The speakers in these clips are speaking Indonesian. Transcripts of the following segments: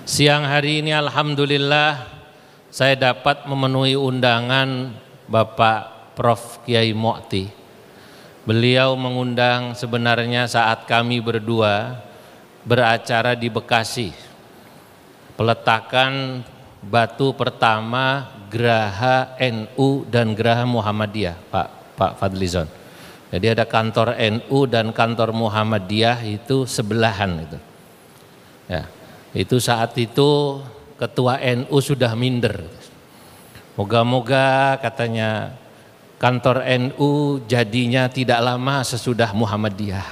Siang hari ini alhamdulillah saya dapat memenuhi undangan Bapak Prof. Kiai Mu'ti. Beliau mengundang sebenarnya saat kami berdua beracara di Bekasi. Peletakan batu pertama Geraha NU dan Geraha Muhammadiyah, Pak Fadlizon. Jadi ada kantor NU dan kantor Muhammadiyah itu sebelahan itu. Ya. Itu saat itu ketua NU sudah minder. Moga-moga katanya kantor NU jadinya tidak lama sesudah Muhammadiyah.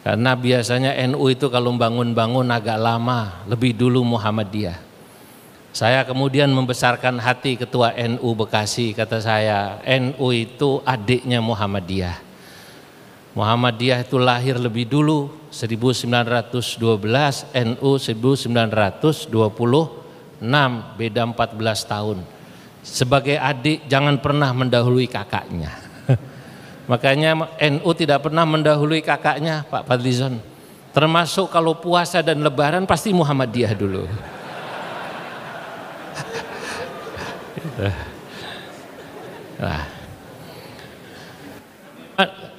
Karena biasanya NU itu kalau bangun-bangun agak lama, lebih dulu Muhammadiyah. Saya kemudian membesarkan hati ketua NU Bekasi, kata saya, NU itu adiknya Muhammadiyah. Muhammadiyah itu lahir lebih dulu 1912, NU 1926, beda 14 tahun. Sebagai adik jangan pernah mendahului kakaknya. Makanya NU tidak pernah mendahului kakaknya, Pak Fadlizon. Termasuk kalau puasa dan lebaran pasti Muhammadiyah dulu. Nah.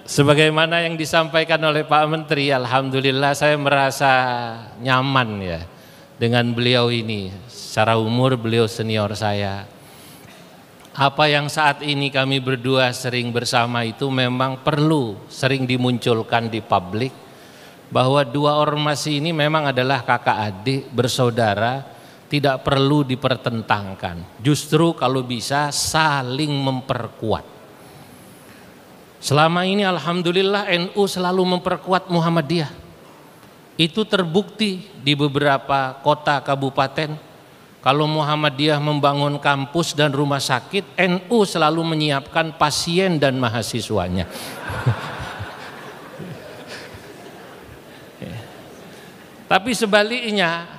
Sebagaimana yang disampaikan oleh Pak Menteri, alhamdulillah saya merasa nyaman ya dengan beliau ini. Secara umur beliau senior saya. Apa yang saat ini kami berdua sering bersama itu memang perlu sering dimunculkan di publik, bahwa dua ormas ini memang adalah kakak adik, bersaudara, tidak perlu dipertentangkan. Justru kalau bisa saling memperkuat. Selama ini alhamdulillah NU selalu memperkuat Muhammadiyah. Itu terbukti di beberapa kota kabupaten. Kalau Muhammadiyah membangun kampus dan rumah sakit, NU selalu menyiapkan pasien dan mahasiswanya. Tapi sebaliknya,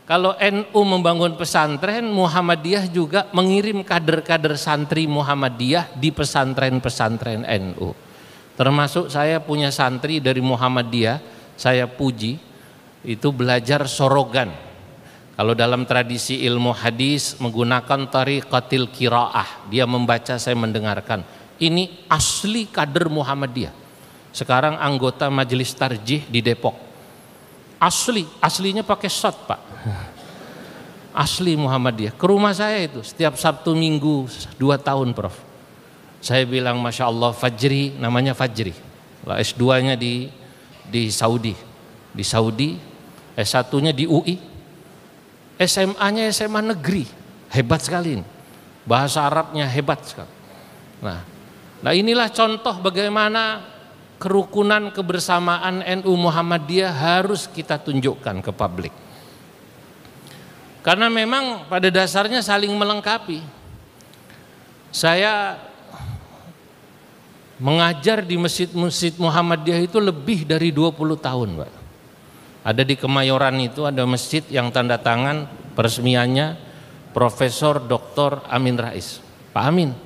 kalau NU membangun pesantren, Muhammadiyah juga mengirim kader-kader santri Muhammadiyah di pesantren-pesantren NU. Termasuk saya punya santri dari Muhammadiyah, saya puji, itu belajar sorogan. Kalau dalam tradisi ilmu hadis menggunakan tariqatil qiraah, dia membaca, saya mendengarkan. Ini asli kader Muhammadiyah. Sekarang anggota majelis tarjih di Depok. Aslinya pakai shot Pak. Asli Muhammadiyah. Ke rumah saya itu setiap Sabtu Minggu 2 tahun Prof. Saya bilang Masya Allah Fajri, namanya Fajri. S2-nya di Saudi. Di Saudi, S1-nya di UI. SMA-nya SMA negeri. Hebat sekali ini. Bahasa Arabnya hebat sekali. Nah inilah contoh bagaimana kerukunan kebersamaan NU Muhammadiyah harus kita tunjukkan ke publik. Karena memang pada dasarnya saling melengkapi. Saya mengajar di masjid-masjid Muhammadiyah itu lebih dari 20 tahun, Pak. Ada di Kemayoran itu ada masjid yang tanda tangan peresmiannya Profesor Dr. Amin Rais. Pak Amin.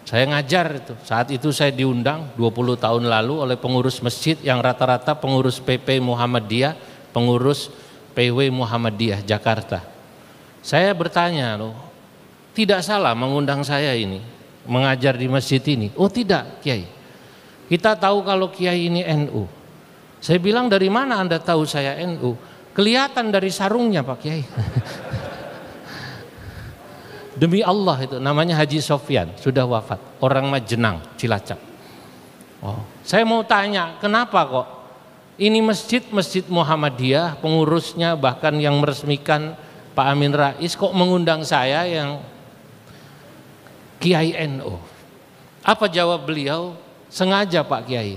Saya ngajar itu. Saat itu saya diundang 20 tahun lalu oleh pengurus masjid yang rata-rata pengurus PP Muhammadiyah, pengurus PW Muhammadiyah Jakarta. Saya bertanya loh, tidak salah mengundang saya ini, mengajar di masjid ini? Oh tidak Kiai, kita tahu kalau Kiai ini NU. Saya bilang dari mana Anda tahu saya NU? Kelihatan dari sarungnya Pak Kiai. Demi Allah itu, namanya Haji Sofyan, sudah wafat, orang Majenang, Cilacap. Oh, saya mau tanya, kenapa kok ini masjid Muhammadiyah, pengurusnya bahkan yang meresmikan Pak Amin Rais kok mengundang saya yang Kiai NU? Apa jawab beliau? Sengaja Pak Kiai.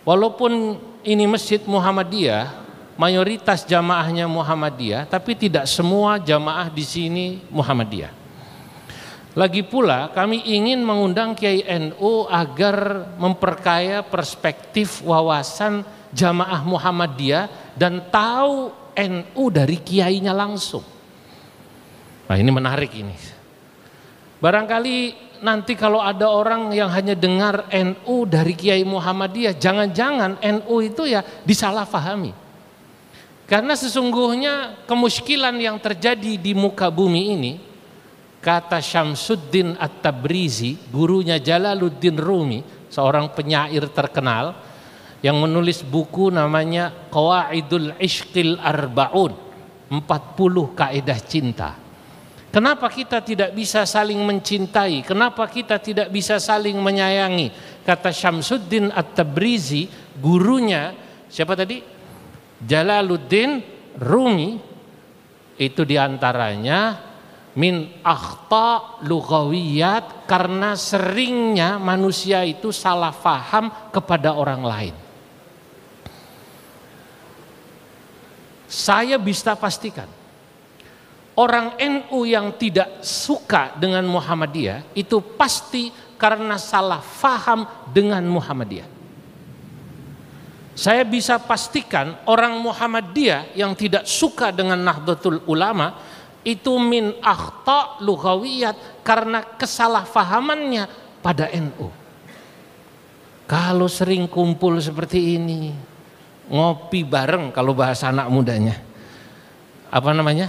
Walaupun ini masjid Muhammadiyah, mayoritas jamaahnya Muhammadiyah, tapi tidak semua jamaah di sini Muhammadiyah. Lagi pula kami ingin mengundang Kiai NU agar memperkaya perspektif wawasan jamaah Muhammadiyah dan tahu NU dari kiainya langsung. Nah ini menarik ini. Barangkali nanti kalau ada orang yang hanya dengar NU dari Kiai Muhammadiyah, jangan-jangan NU itu ya disalahpahami. Karena sesungguhnya kemuskilan yang terjadi di muka bumi ini, kata Syamsuddin At-Tabrizi, gurunya Jalaluddin Rumi, seorang penyair terkenal yang menulis buku namanya Qawaidul Ishqil Arba'un, 40 kaidah cinta. Kenapa kita tidak bisa saling mencintai? Kenapa kita tidak bisa saling menyayangi? Kata Syamsuddin At-Tabrizi, gurunya siapa tadi? Jalaluddin Rumi, itu diantaranya min akhta lughawiyat, karena seringnya manusia itu salah faham kepada orang lain. Saya bisa pastikan orang NU yang tidak suka dengan Muhammadiyah itu pasti karena salah faham dengan Muhammadiyah. Saya bisa pastikan orang Muhammadiyah yang tidak suka dengan Nahdlatul Ulama itu min akhta lughawiyat, karena kesalahfahamannya pada NU. Kalau sering kumpul seperti ini, ngopi bareng, kalau bahasa anak mudanya, apa namanya?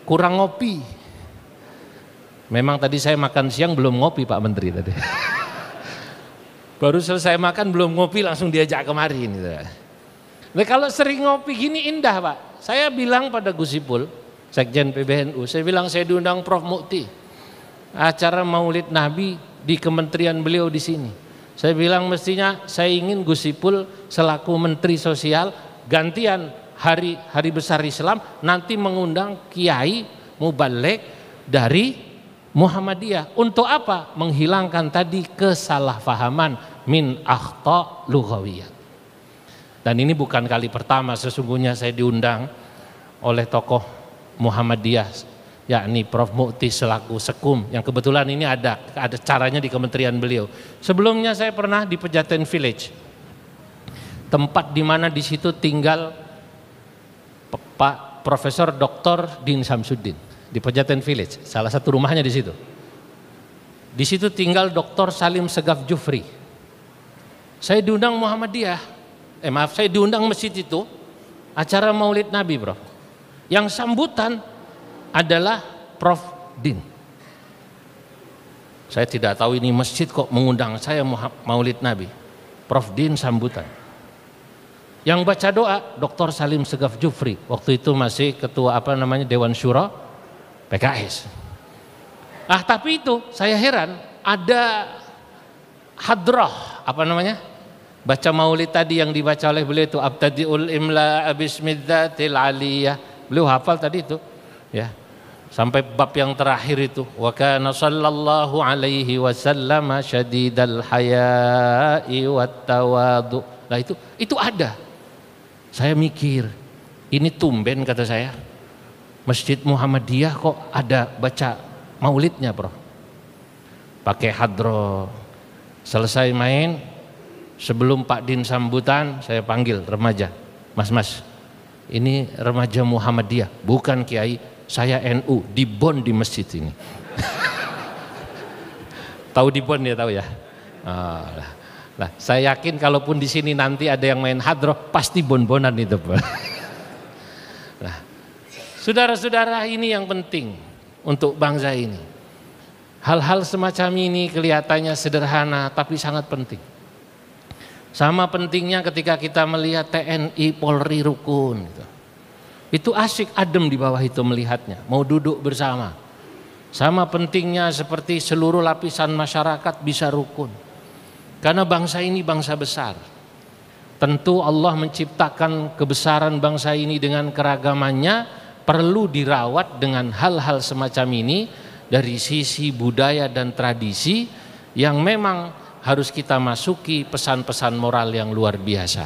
Kurang ngopi. Memang tadi saya makan siang belum ngopi Pak Menteri tadi. Baru selesai makan belum ngopi langsung diajak kemari. Nah, kalau sering ngopi gini indah Pak. Saya bilang pada Gus Ipul, Sekjen PBNU, saya bilang saya diundang Prof Mukti acara Maulid Nabi di kementerian beliau di sini. Saya bilang mestinya saya ingin Gus Ipul selaku Menteri Sosial gantian hari besar Islam nanti mengundang kiai mubaligh dari Muhammadiyah. Untuk apa? Menghilangkan tadi kesalahpahaman min akhta lughawiyah. Dan ini bukan kali pertama sesungguhnya saya diundang oleh tokoh Muhammadiyah, yakni Prof Mukti selaku Sekum, yang kebetulan ini ada caranya di kementerian beliau. Sebelumnya saya pernah di Pejaten Village, tempat di mana di situ tinggal Pak Profesor Dr. Din Samsudin. Di Pejaten Village, salah satu rumahnya di situ. Di situ tinggal Dr. Salim Segaf Jufri. Saya diundang Muhammadiyah, saya diundang masjid itu acara Maulid Nabi, Bro. Yang sambutan adalah Prof Din. Saya tidak tahu ini masjid kok mengundang saya Maulid Nabi. Prof Din sambutan. Yang baca doa Dr. Salim Segaf Jufri, waktu itu masih ketua Dewan Syura PKS. Tapi itu saya heran, ada hadrah baca maulid tadi yang dibaca oleh beliau itu abtadiul imla bismidzatil aliyah. Beliau hafal tadi itu ya. Sampai bab yang terakhir itu wa kana sallallahu alaihi wasallam syadidal haya'i wat tawadu. Nah itu ada. Saya mikir, ini tumben kata saya. Masjid Muhammadiyah kok ada baca maulidnya, Bro. Pakai hadroh. Selesai main, sebelum Pak Din sambutan, saya panggil remaja. Mas, ini remaja Muhammadiyah, bukan kiai, saya NU, di Bon di masjid ini. Tahu di Bon ya, tahu ya? Nah, saya yakin kalaupun di sini nanti ada yang main hadroh, pasti bon-bonan itu, Bro. Nah, saudara-saudara, ini yang penting untuk bangsa ini. Hal-hal semacam ini kelihatannya sederhana tapi sangat penting. Sama pentingnya ketika kita melihat TNI Polri rukun. Itu asik adem di bawah itu melihatnya, mau duduk bersama. Sama pentingnya seperti seluruh lapisan masyarakat bisa rukun. Karena bangsa ini bangsa besar. Tentu Allah menciptakan kebesaran bangsa ini dengan keragamannya, perlu dirawat dengan hal-hal semacam ini dari sisi budaya dan tradisi yang memang harus kita masuki pesan-pesan moral yang luar biasa.